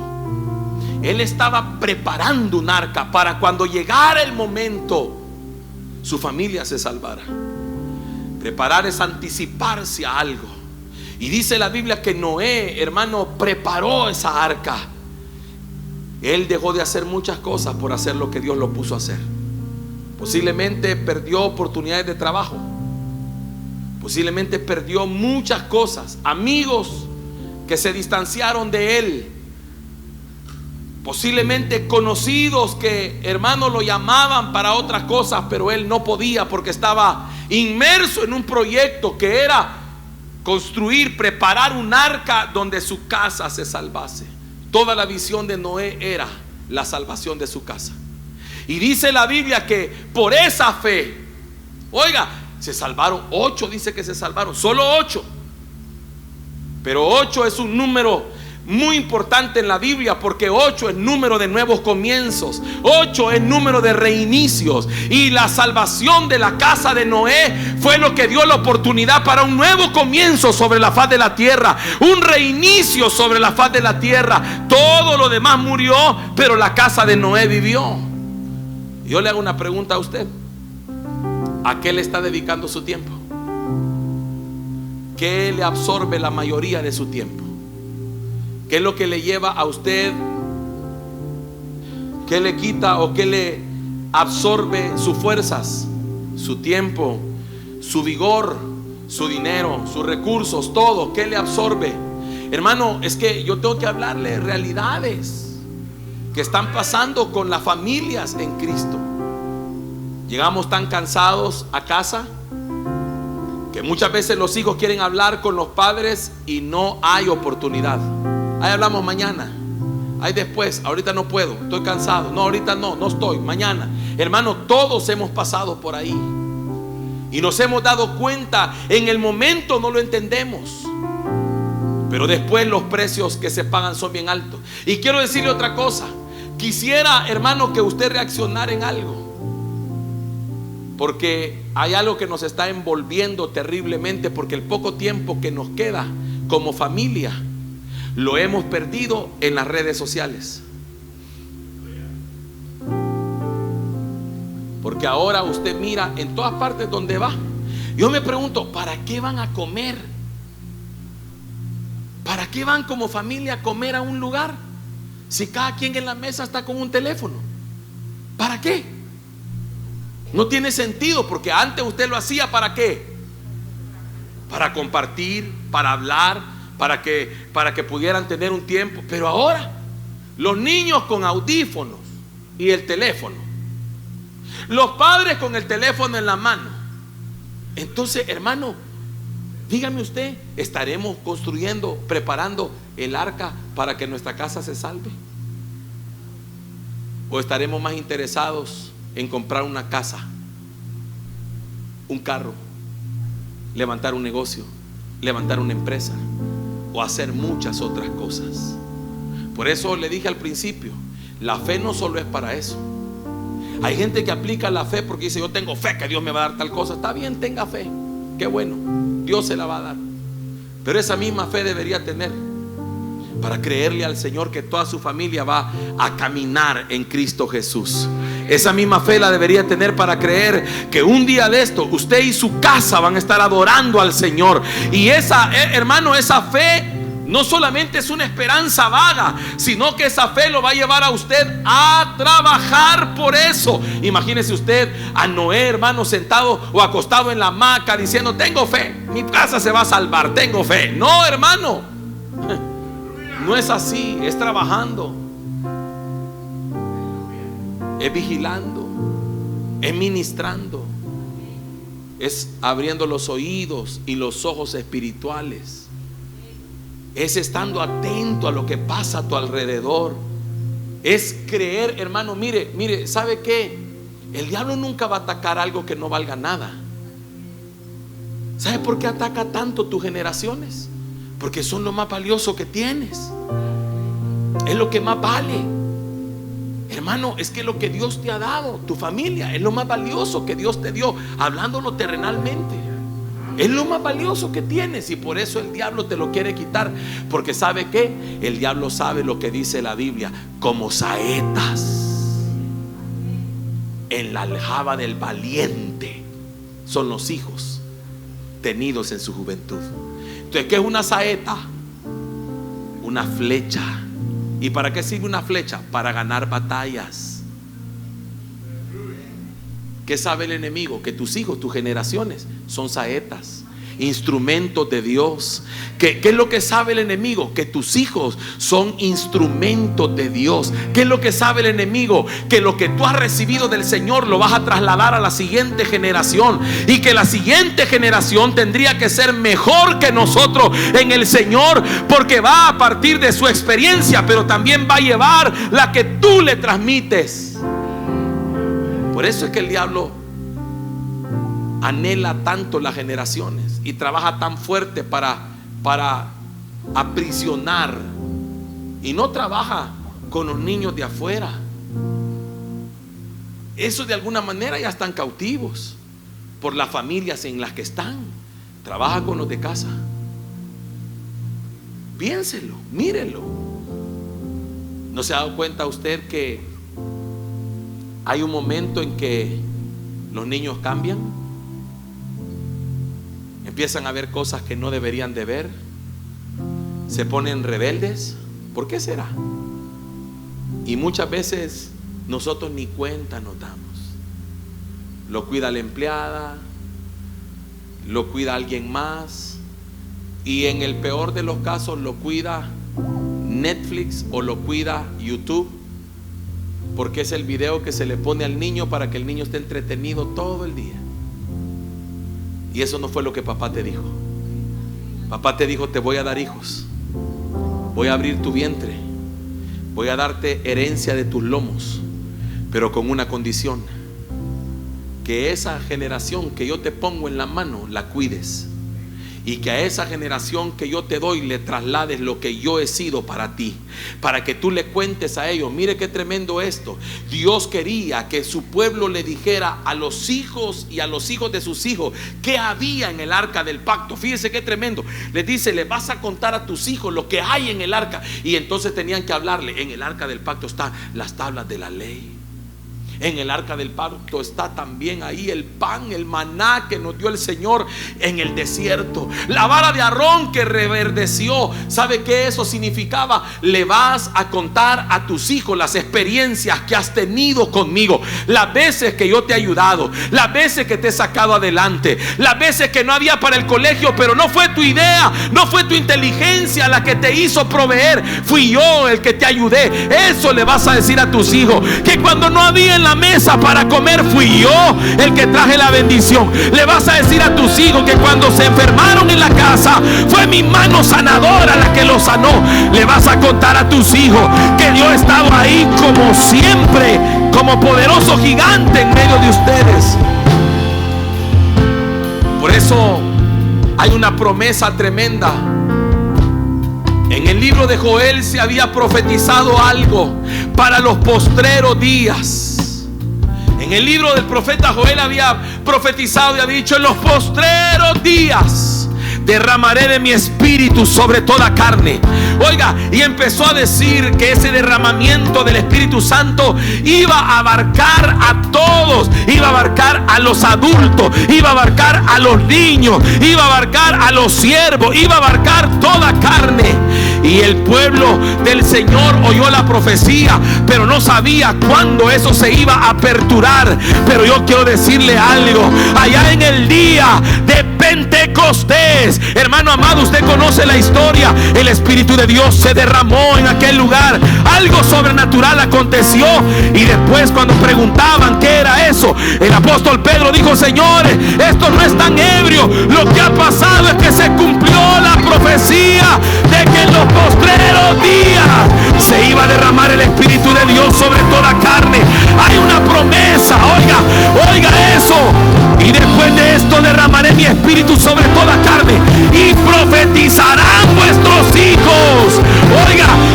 Él estaba preparando un arca para cuando llegara el momento, su familia se salvara. Preparar es anticiparse a algo. Y dice la Biblia que Noé, hermano, preparó esa arca. Él dejó de hacer muchas cosas por hacer lo que Dios lo puso a hacer. Posiblemente perdió oportunidades de trabajo. Posiblemente perdió muchas cosas. Amigos que se distanciaron de él. Posiblemente conocidos que, hermanos, lo llamaban para otras cosas, pero él no podía porque estaba inmerso en un proyecto que era construir, preparar un arca donde su casa se salvase. Toda la visión de Noé era la salvación de su casa. Y dice la Biblia que por esa fe, oiga, se salvaron 8, dice que se salvaron, solo 8. Pero 8 es un número muy importante en la Biblia, porque 8 es número de nuevos comienzos. 8 es número de reinicios. Y la salvación de la casa de Noé fue lo que dio la oportunidad para un nuevo comienzo sobre la faz de la tierra, un reinicio sobre la faz de la tierra. Todo lo demás murió, pero la casa de Noé vivió. Yo le hago una pregunta a usted: ¿a qué le está dedicando su tiempo? ¿Qué le absorbe la mayoría de su tiempo? ¿Qué es lo que le lleva a usted? ¿Qué le quita o qué le absorbe sus fuerzas, su tiempo, su vigor, su dinero, sus recursos, todo? ¿Qué le absorbe? Hermano, es que yo tengo que hablarle realidades que están pasando con las familias en Cristo. Llegamos tan cansados a casa que muchas veces los hijos quieren hablar con los padres y no hay oportunidad. Ahí hablamos mañana, ahí después, ahorita no puedo, estoy cansado. No, ahorita no estoy, mañana. Hermano, todos hemos pasado por ahí y nos hemos dado cuenta. En el momento no lo entendemos, pero después los precios que se pagan son bien altos. Y quiero decirle otra cosa. Quisiera, hermano, que usted reaccionara en algo, porque hay algo que nos está envolviendo terriblemente, porque el poco tiempo que nos queda como familia lo hemos perdido en las redes sociales. Porque ahora usted mira en todas partes donde va. Yo me pregunto, ¿para qué van a comer? ¿Para qué van como familia a comer a un lugar si cada quien en la mesa está con un teléfono? ¿Para qué? No tiene sentido, porque antes usted lo hacía ¿para qué? Para compartir, para hablar, para que pudieran tener un tiempo. Pero ahora los niños con audífonos y el teléfono, los padres con el teléfono en la mano. Entonces, hermano, dígame usted, ¿estaremos construyendo, preparando el arca para que nuestra casa se salve? ¿O estaremos más interesados en comprar una casa, un carro, levantar un negocio, levantar una empresa o hacer muchas otras cosas? Por eso le dije al principio, la fe no solo es para eso. Hay gente que aplica la fe porque dice: yo tengo fe que Dios me va a dar tal cosa. Está bien, tenga fe, qué bueno, Dios se la va a dar. Pero esa misma fe debería tener para creerle al Señor que toda su familia va a caminar en Cristo Jesús. Esa misma fe la debería tener para creer que un día de esto usted y su casa van a estar adorando al Señor. Y esa, hermano, esa fe no solamente es una esperanza vaga, sino que esa fe lo va a llevar a usted a trabajar por eso. Imagínese usted a Noé, hermano, sentado o acostado en la hamaca diciendo: tengo fe, mi casa se va a salvar, tengo fe. No, hermano, no es así, es trabajando. es vigilando, es ministrando, es abriendo los oídos y los ojos espirituales, es estando atento a lo que pasa a tu alrededor, es creer, hermano. Mire, ¿sabe qué? El diablo nunca va a atacar algo que no valga nada. ¿Sabe por qué ataca tanto tus generaciones? Porque son lo más valioso que tienes, es lo que más vale. Hermano, es que lo que Dios te ha dado, tu familia, es lo más valioso que Dios te dio, hablándolo terrenalmente. Es lo más valioso que tienes, y por eso el diablo te lo quiere quitar. Porque ¿sabe qué? El diablo sabe lo que dice la Biblia: como saetas en la aljaba del valiente son los hijos tenidos en su juventud. Entonces, ¿qué es una saeta? Una flecha. ¿Y para qué sirve una flecha? Para ganar batallas. ¿Qué sabe el enemigo? Que tus hijos, tus generaciones son saetas, instrumentos de Dios. ¿Qué es lo que sabe el enemigo? Que tus hijos son instrumentos de Dios. ¿Qué es lo que sabe el enemigo? Que lo que tú has recibido del Señor lo vas a trasladar a la siguiente generación, y que la siguiente generación tendría que ser mejor que nosotros en el Señor, porque va a partir de su experiencia, pero también va a llevar la que tú le transmites. Por eso es que el diablo anhela tanto las generaciones y trabaja tan fuerte para aprisionar, y no trabaja con los niños de afuera. Esos de alguna manera ya están cautivos por las familias en las que están. Trabaja con los de casa. Piénselo, mírelo. ¿No se ha dado cuenta usted que hay un momento en que los niños cambian? Empiezan a ver cosas que no deberían de ver, se ponen rebeldes. ¿Por qué será? Y muchas veces nosotros ni cuenta nos damos. Lo cuida la empleada, lo cuida alguien más, y en el peor de los casos lo cuida Netflix o lo cuida YouTube, porque es el video que se le pone al niño para que el niño esté entretenido todo el día. Y eso no fue lo que papá te dijo. Papá te dijo: te voy a dar hijos, voy a abrir tu vientre, voy a darte herencia de tus lomos, pero con una condición: que esa generación que yo te pongo en la mano la cuides, y que a esa generación que yo te doy le traslades lo que yo he sido para ti, para que tú le cuentes a ellos. Mire qué tremendo esto. Dios quería que su pueblo le dijera a los hijos y a los hijos de sus hijos qué había en el arca del pacto. Fíjese qué tremendo. Les dice: le vas a contar a tus hijos lo que hay en el arca. Y entonces tenían que hablarle: en el arca del pacto están las tablas de la ley. En el arca del pacto está también ahí el pan, el maná que nos dio el Señor en el desierto. La vara de Aarón que reverdeció. ¿Sabe qué eso significaba? Le vas a contar a tus hijos las experiencias que has tenido conmigo, las veces que yo te he ayudado, las veces que te he sacado adelante, las veces que no había para el colegio, pero no fue tu idea, no fue tu inteligencia la que te hizo proveer, fui yo el que te ayudé. Eso le vas a decir a tus hijos, que cuando no había en la mesa para comer, fui yo el que traje la bendición. Le vas a decir a tus hijos que cuando se enfermaron en la casa, fue mi mano sanadora la que los sanó. Le vas a contar a tus hijos que Dios ha estado ahí como siempre, como poderoso gigante en medio de ustedes. Por eso hay una promesa tremenda. En el libro de Joel se había profetizado algo para los postreros días. En el libro del profeta Joel había profetizado y había dicho: en los postreros días derramaré de mi espíritu sobre toda carne. Oiga, y empezó a decir que ese derramamiento del Espíritu Santo iba a abarcar a todos, iba a abarcar a los adultos, iba a abarcar a los niños, iba a abarcar a los siervos, iba a abarcar toda carne. Y el pueblo del Señor oyó la profecía, pero no sabía cuándo eso se iba a aperturar. Pero yo quiero decirle algo: allá en el día de Pentecostés, Pentecostés, hermano amado, usted conoce la historia. El Espíritu de Dios se derramó en aquel lugar. Algo sobrenatural aconteció. Y después, cuando preguntaban qué era eso, el apóstol Pedro dijo: señores, esto no es tan ebrio. Lo que ha pasado es que se cumplió la profecía de que en los postreros días se iba a derramar el Espíritu de Dios sobre toda carne. Hay una promesa, oiga eso. Y después de esto derramaré mi Espíritu sobre toda carne, y profetizarán vuestros hijos,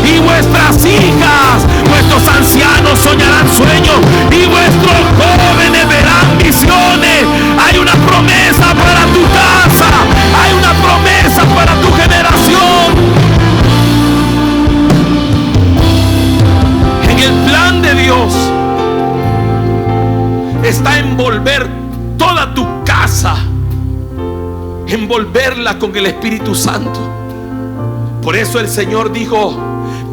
y vuestras hijas, vuestros ancianos soñarán sueños, y vuestros jóvenes verán visiones. Hay una promesa para tu casa, hay una promesa para tu generación. En el plan de Dios está envolver toda tu casa, envolverla con el Espíritu Santo. Por eso el Señor dijo: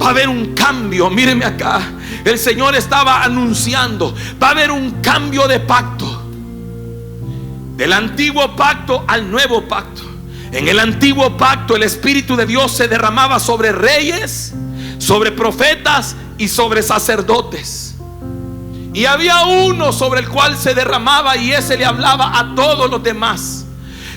va a haber un cambio. Míreme acá, el Señor estaba anunciando: va a haber un cambio de pacto, del antiguo pacto al nuevo pacto. En el antiguo pacto el Espíritu de Dios se derramaba sobre reyes, sobre profetas y sobre sacerdotes. Y había uno sobre el cual se derramaba, y ese le hablaba a todos los demás.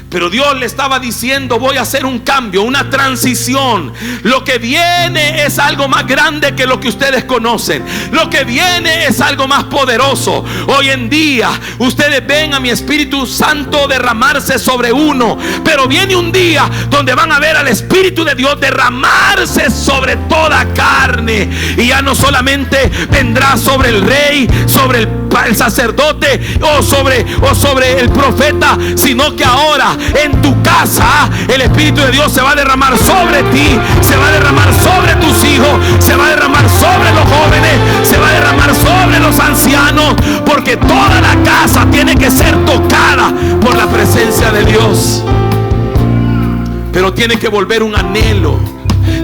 Pero Dios le estaba diciendo: voy a hacer un cambio, una transición. Lo que viene es algo más grande que lo que ustedes conocen. Lo que viene es algo más poderoso. Hoy en día ustedes ven a mi Espíritu Santo derramarse sobre uno, pero viene un día donde van a ver al Espíritu de Dios derramarse sobre toda carne. Y ya no solamente vendrá sobre el rey, sobre el sacerdote o sobre el profeta, sino que ahora en tu casa el Espíritu de Dios se va a derramar sobre ti, se va a derramar sobre tus hijos, se va a derramar sobre los jóvenes, se va a derramar sobre los ancianos, porque toda la casa tiene que ser tocada por la presencia de Dios. Pero tiene que volver un anhelo,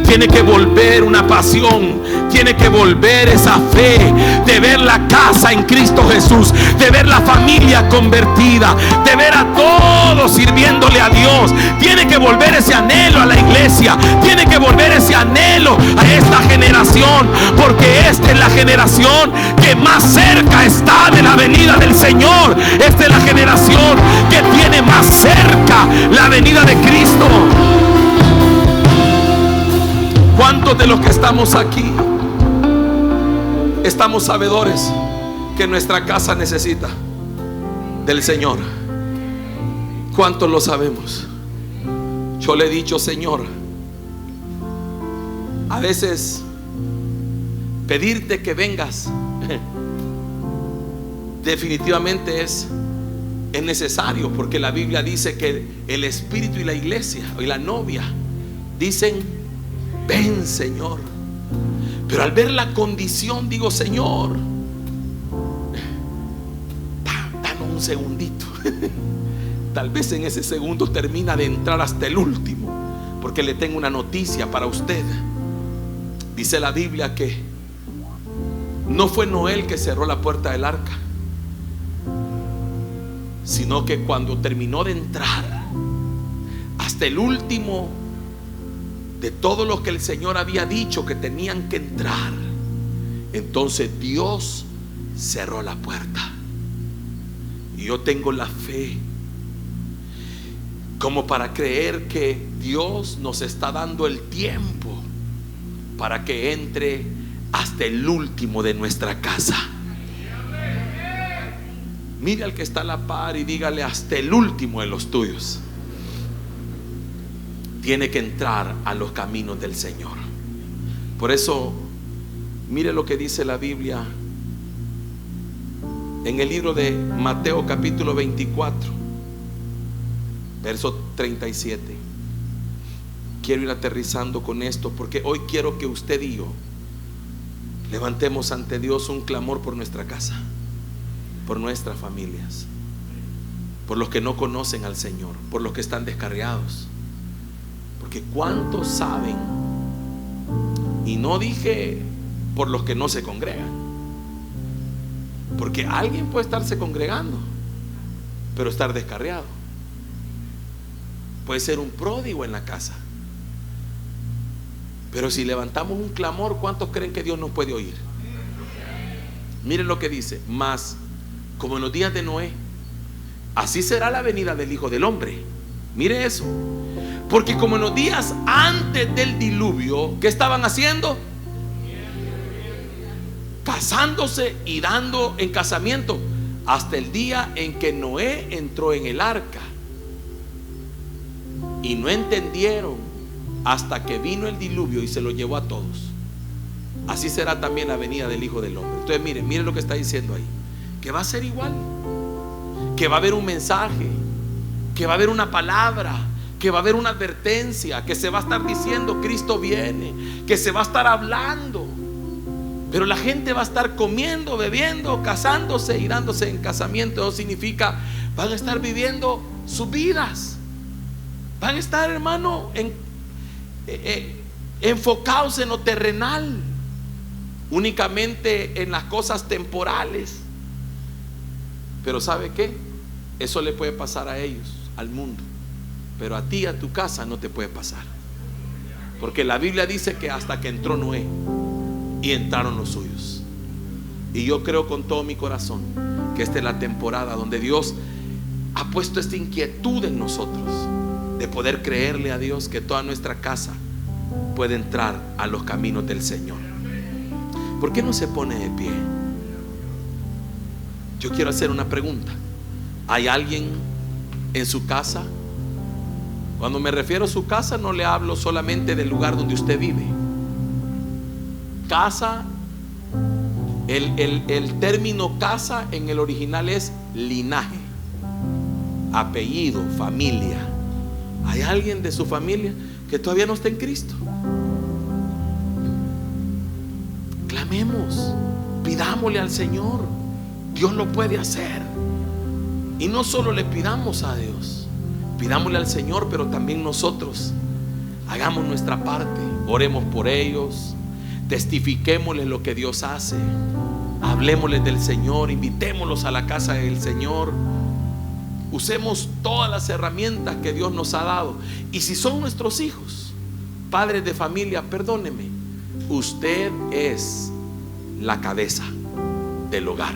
tiene que volver una pasión, tiene que volver esa fe de ver la casa en Cristo Jesús, de ver la familia convertida, de ver a todos sirviéndole a Dios. Tiene que volver ese anhelo a la iglesia, tiene que volver ese anhelo a esta generación, porque esta es la generación que más cerca está de la venida del Señor. Esta es la generación que tiene más cerca la venida de Cristo. ¿Cuántos de los que estamos aquí estamos sabedores que nuestra casa necesita del Señor? ¿Cuántos lo sabemos? Yo le he dicho: Señor, a veces pedirte que vengas definitivamente es necesario, porque la Biblia dice que el Espíritu y la iglesia y la novia dicen: ven, Señor. Pero al ver la condición digo: Señor, dame un segundito. Tal vez en ese segundo termina de entrar hasta el último, porque le tengo una noticia para usted. Dice la Biblia que no fue Noé el que cerró la puerta del arca, sino que cuando terminó de entrar hasta el último de todo lo que el Señor había dicho que tenían que entrar, entonces Dios cerró la puerta. Y yo tengo la fe como para creer que Dios nos está dando el tiempo para que entre hasta el último de nuestra casa. Mire al que está a la par y dígale: hasta el último de los tuyos tiene que entrar a los caminos del Señor. Por eso, mire lo que dice la Biblia en el libro de Mateo capítulo 24, verso 37. Quiero ir aterrizando con esto, porque hoy quiero que usted y yo levantemos ante Dios un clamor por nuestra casa, por nuestras familias, por los que no conocen al Señor, por los que están descarriados. Porque ¿cuántos saben? Y no dije por los que no se congregan, porque alguien puede estarse congregando pero estar descarriado. puede ser un pródigo en la casa. Pero si levantamos un clamor, ¿cuántos creen que Dios nos puede oír? Miren lo que dice: mas como en los días de Noé, así será la venida del Hijo del Hombre. Mire eso. Porque como en los días antes del diluvio, ¿qué estaban haciendo? Casándose y dando en casamiento, hasta el día en que Noé entró en el arca. Y no entendieron hasta que vino el diluvio y se lo llevó a todos. Así será también la venida del Hijo del Hombre. Entonces miren lo que está diciendo ahí, que va a ser igual, que va a haber un mensaje, que va a haber una palabra, que va a haber una advertencia, que se va a estar diciendo Cristo viene, que se va a estar hablando. Pero la gente va a estar comiendo, bebiendo, casándose y dándose en casamiento. Eso significa, van a estar viviendo sus vidas. Van a estar, hermano, enfocados en lo terrenal, únicamente en las cosas temporales. Pero ¿sabe qué? Eso le puede pasar a ellos, al mundo. Pero a ti, a tu casa, no te puede pasar. Porque la Biblia dice que hasta que entró Noé y entraron los suyos. Y yo creo con todo mi corazón que esta es la temporada donde Dios ha puesto esta inquietud en nosotros, de poder creerle a Dios que toda nuestra casa puede entrar a los caminos del Señor. ¿Por qué no se pone de pie? Yo quiero hacer una pregunta. ¿Hay alguien en su casa? Cuando me refiero a su casa, no le hablo solamente del lugar donde usted vive. Casa, el término casa en el original es linaje, apellido, familia. ¿Hay alguien de su familia que todavía no está en Cristo? Clamemos, pidámosle al Señor. Dios lo puede hacer. Y no solo le pidamos a Dios, pidámosle al Señor, pero también nosotros hagamos nuestra parte. Oremos por ellos, testifiquémosles lo que Dios hace, hablemosles del Señor, invitémoslos a la casa del Señor. Usemos todas las herramientas que Dios nos ha dado. Y si son nuestros hijos, padres de familia, perdóneme, usted es la cabeza del hogar,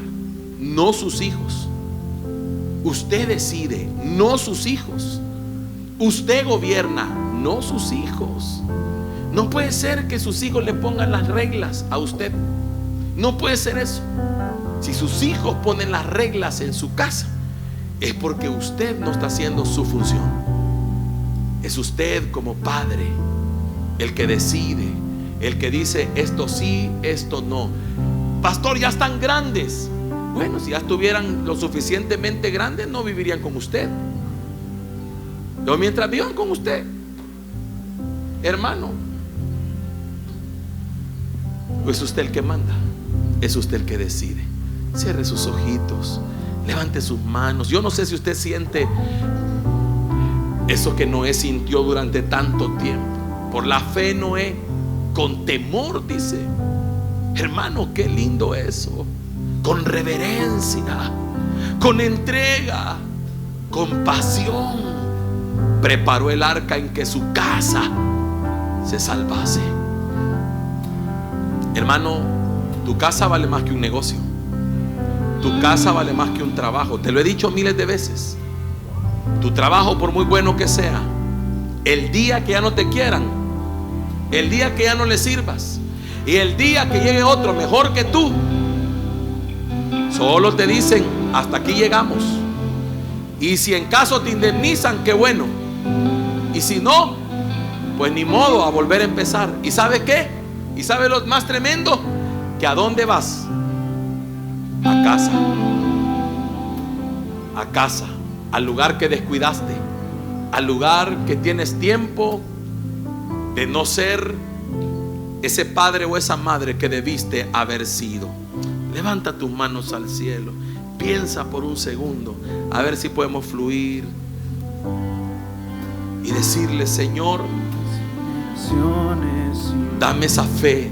no sus hijos. Usted decide, no sus hijos. Usted gobierna, no sus hijos. No puede ser que sus hijos le pongan las reglas a usted. No puede ser eso. Si sus hijos ponen las reglas en su casa, es porque usted no está haciendo su función. Es usted como padre el que decide, el que dice esto sí, esto no. Pastor, ya están grandes. Bueno, si ya estuvieran lo suficientemente grandes, no vivirían con usted. Pero mientras vivan con usted, hermano, es usted el que manda, es usted el que decide. Cierre sus ojitos, levante sus manos. Yo no sé si usted siente eso que Noé sintió durante tanto tiempo. Por la fe Noé, con temor, dice. Hermano, qué lindo eso. Con reverencia, con entrega, con pasión, preparó el arca en que su casa se salvase. Hermano, tu casa vale más que un negocio. Tu casa vale más que un trabajo. Te lo he dicho miles de veces. Tu trabajo, por muy bueno que sea, el día que ya no te quieran, el día que ya no le sirvas, y el día que llegue otro mejor que tú, solo te dicen hasta aquí llegamos. Y si en caso te indemnizan, qué bueno. Y si no, pues ni modo, a volver a empezar. ¿Y sabe qué? ¿Y sabe lo más tremendo? Que ¿a dónde vas? A casa. A casa. Al lugar que descuidaste, al lugar que tienes tiempo de no ser ese padre o esa madre que debiste haber sido. Levanta tus manos al cielo, piensa por un segundo, a ver si podemos fluir y decirle: Señor, dame esa fe